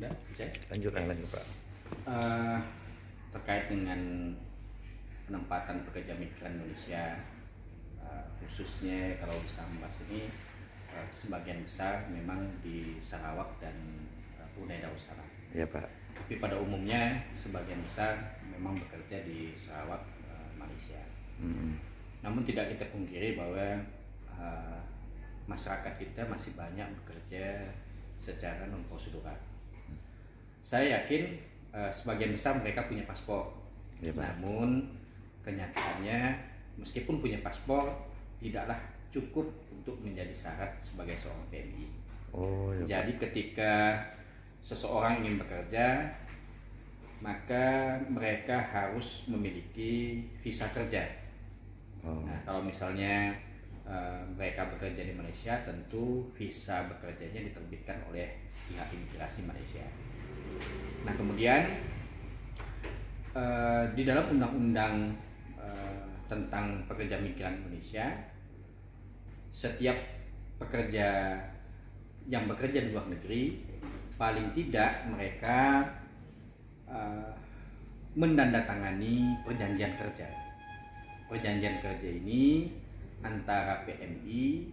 Ya, bisa. Lanjut Pak. Terkait dengan penempatan pekerja migran Indonesia, khususnya kalau di Sambas ini, sebagian besar memang di Sarawak dan Brunei Darussalam. Ya Pak. Tapi pada umumnya sebagian besar memang bekerja di Sarawak, Malaysia. Namun tidak kita pungkiri bahwa masyarakat kita masih banyak bekerja secara non prosedural. Saya yakin sebagian besar mereka punya paspor, ya, namun kenyataannya meskipun punya paspor tidaklah cukup untuk menjadi syarat sebagai seorang PMI. Ya, jadi ketika seseorang ingin bekerja, maka mereka harus memiliki visa kerja. Nah, kalau misalnya mereka bekerja di Malaysia, tentu visa bekerjanya diterbitkan oleh pihak imigrasi Malaysia. Nah, kemudian di dalam undang-undang tentang pekerja migran Indonesia, setiap pekerja yang bekerja di luar negeri paling tidak mereka menandatangani perjanjian kerja. Perjanjian kerja ini antara PMI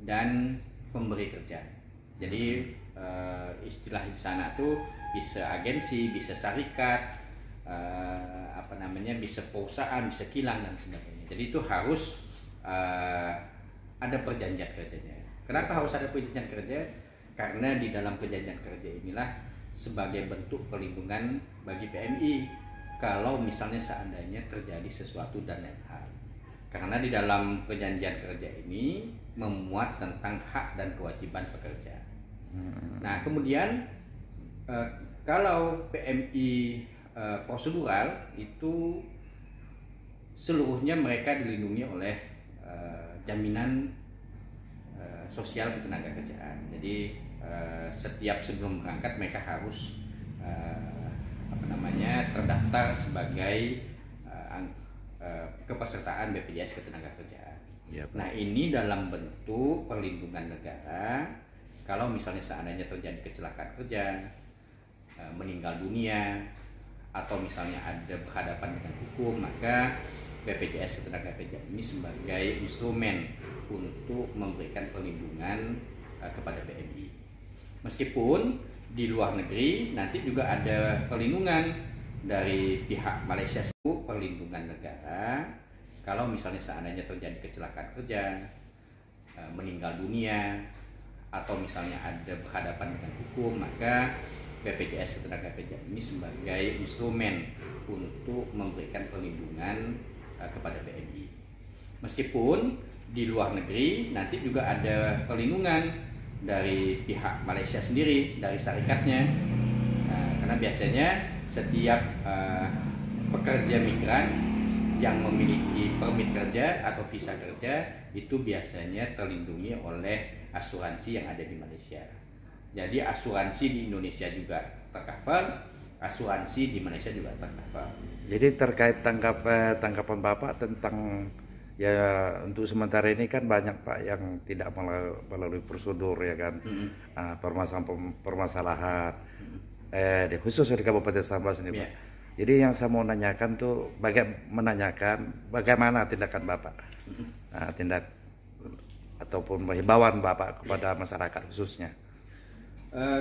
dan pemberi kerja. Jadi istilah di sana tuh bisa agensi, bisa syarikat, bisa perusahaan, bisa kilang dan sebagainya. Jadi itu harus ada perjanjian kerjanya. Kenapa harus ada perjanjian kerja? Karena di dalam perjanjian kerja inilah sebagai bentuk perlindungan bagi PMI kalau misalnya seandainya terjadi sesuatu dan lain hal. Karena di dalam perjanjian kerja ini memuat tentang hak dan kewajiban pekerja. Nah, kemudian kalau PMI prosedural itu seluruhnya mereka dilindungi oleh jaminan sosial ketenagakerjaan. Jadi setiap sebelum berangkat mereka harus terdaftar sebagai kepesertaan BPJS Ketenagakerjaan. Ya, nah, ini dalam bentuk perlindungan negara. Kalau misalnya seandainya terjadi kecelakaan kerja, meninggal dunia, atau misalnya ada berhadapan dengan hukum, maka BPJS Ketenagakerjaan ini sebagai instrumen untuk memberikan perlindungan kepada PMI. Meskipun di luar negeri nanti juga ada perlindungan dari pihak Malaysia, perlindungan negara. Kalau misalnya seandainya terjadi kecelakaan kerja, meninggal dunia, atau misalnya ada berhadapan dengan hukum, maka BPJS Ketenagakerjaan ini sebagai instrumen untuk memberikan perlindungan kepada PMI. Meskipun di luar negeri nanti juga ada perlindungan dari pihak Malaysia sendiri, dari syarikatnya. Karena biasanya setiap pekerja migran yang memiliki permit kerja atau visa kerja itu biasanya terlindungi oleh asuransi yang ada di Malaysia. Jadi asuransi di Indonesia juga tercover, asuransi di Malaysia juga tercover. Jadi terkait tanggapan Bapak tentang ya untuk sementara ini kan banyak Pak yang tidak melalui prosedur ya kan, permasalahan khusus di Kabupaten Sambas ini Pak. Jadi yang saya mau nanyakan tuh bagaimana tindakan Bapak, tindak ataupun himbauan Bapak kepada masyarakat khususnya.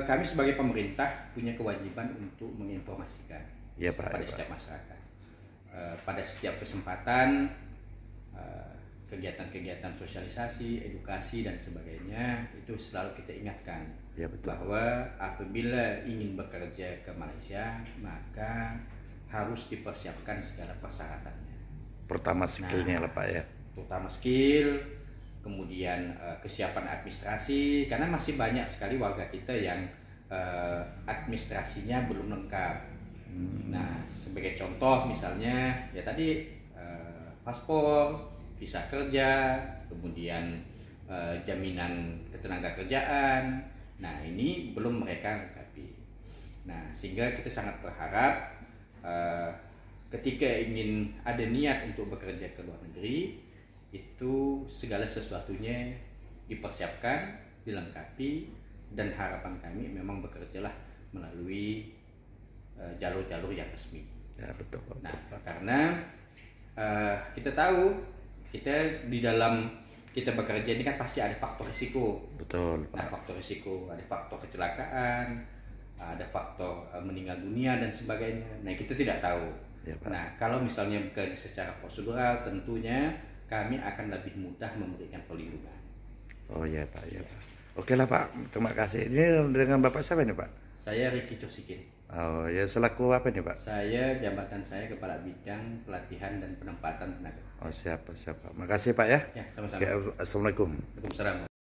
Kami sebagai pemerintah punya kewajiban untuk menginformasikan kepada setiap masyarakat. Pada setiap kesempatan, kegiatan-kegiatan sosialisasi, edukasi dan sebagainya itu selalu kita ingatkan bahwa apabila ingin bekerja ke Malaysia maka harus dipersiapkan segala persyaratannya. Pertama skillnya lah Pak ya. Terutama skill, kemudian kesiapan administrasi, karena masih banyak sekali warga kita yang administrasinya belum lengkap. Nah, sebagai contoh misalnya ya tadi paspor, visa kerja, kemudian jaminan ketenagakerjaan. Nah, ini belum mereka lengkapi. Nah, sehingga kita sangat berharap ketika ingin ada niat untuk bekerja ke luar negeri, itu segala sesuatunya dipersiapkan, dilengkapi, dan harapan kami memang bekerjalah melalui jalur-jalur yang resmi. Ya, betul. Nah, karena kita tahu kita di dalam kita bekerja ini kan pasti ada faktor risiko. Betul, Nah, Pak. faktor risiko, ada faktor kecelakaan, ada faktor meninggal dunia dan sebagainya. Nah, kita tidak tahu. Ya, Pak. Nah, kalau misalnya bekerja secara prosedural, tentunya kami akan lebih mudah memberikan perlindungan. Oh ya, Pak, ya, Pak. Oke lah, Pak. Terima kasih. Ini dengan Bapak siapa nih, Pak? Saya Ricky Cosikin. Oh, ya selaku apa nih, Pak? Saya jabatan saya Kepala Bidang Pelatihan dan Penempatan Tenaga. Oh, siapa? Makasih, Pak ya. Ya, sama-sama. Oke, Assalamualaikum. Waalaikumsalam.